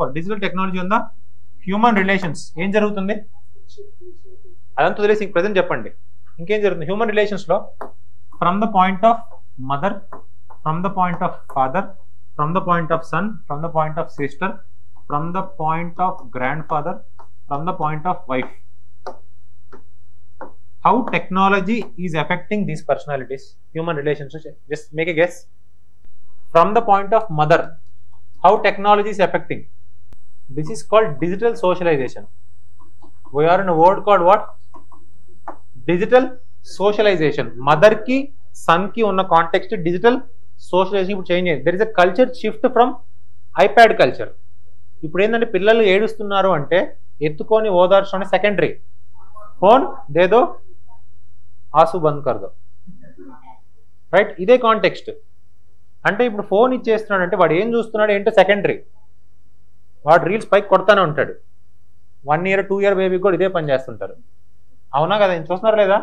గుర్తుపెట్టుకోవాలి. Digital technology ఉందా, human relations ఏం జరుగుతుంది అదంతా వదిలేసి ఇంక ప్రజెంట్ చెప్పండి. ఇంకేం జరుగుతుంది హ్యూమన్ రిలేషన్స్లో? From the point of mother, from the point of father, from the point of son, from the point of sister, from the point of grandfather, from the point of wife. How technology is affecting these personalities, human relationships? Just make a guess. From the point of mother, how technology is affecting? This is called digital socialization. We are in a word called what? Digital socialization. Mother ki son ki unna context digital socialization ఇప్పుడు change అయింది. There is a culture shift from iPad culture. ఇప్పుడు ఏంటంటే పిల్లలు ఏడుస్తున్నారు అంటే ఎత్తుకొని ఓదార్చడం secondary. Phone దేదో ఆసు బంద్ కర్దో, right? ఇదే context. అంటే ఇప్పుడు ఫోన్ ఇచ్చేస్తున్నాడు అంటే వాడు ఏం చూస్తున్నాడు ఏంటో సెకండరీ. వాడు రీల్స్ పైకి కొడతానే ఉంటాడు. 1 year 2 year బేబీ కూడా ఇదే పని చేస్తుంటారు. అవునా కదా? చూస్తున్నారు లేదా?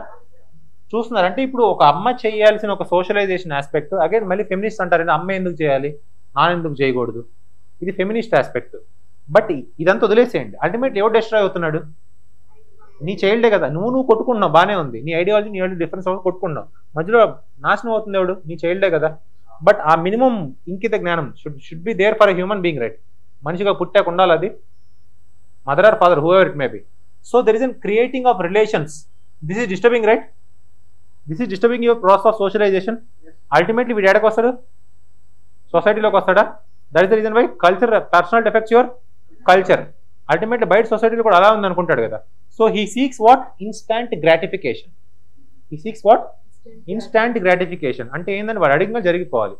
చూస్తున్నారు. అంటే ఇప్పుడు ఒక అమ్మ చేయాల్సిన ఒక సోషలైజేషన్ ఆస్పెక్ట్ అగైన్ మళ్ళీ ఫెమినిస్ట్ అంటారండి. అమ్మ ఎందుకు చేయాలి, నాన్న ఎందుకు చేయకూడదు, ఇది ఫెమినిస్ట్ ఆస్పెక్ట్. బట్ ఇదంతా వదిలేసేయండి. అల్టిమేట్లీ ఎవరు డిస్ట్రాయ్ అవుతున్నాడు? నీ చైల్డే కదా. నువ్వు కొట్టుకున్నావు, బాగానే ఉంది. నీ ఐడియాలజీ నీ డిఫరెన్స్ అవ్వడం కొట్టుకున్నావు, మధ్యలో నాశనం అవుతుంది ఎవడు? నీ చైల్డే కదా. బట్ ఆ మినిమం ఇంకిత జ్ఞానం should be there for a human being, right? మనిషిగా పుట్టాక ఉండాలి అది, mother or father, whoever it may be. So there is an creating of relations. This is disturbing, right? This is disturbing your process of socialisation. Ultimately వీడు ఎక్కడికి వస్తాడు? సొసైటీలోకి వస్తాడా? That is the reason why culture personal effects your culture. Ultimately బయట సొసైటీలో కూడా అలా ఉంది అనుకుంటాడు కదా. So he seeks what? Instant gratification. He seeks what? Instant gratification. అంటే ఏంటంటే వాడు అడిగిన జరిగిపోవాలి.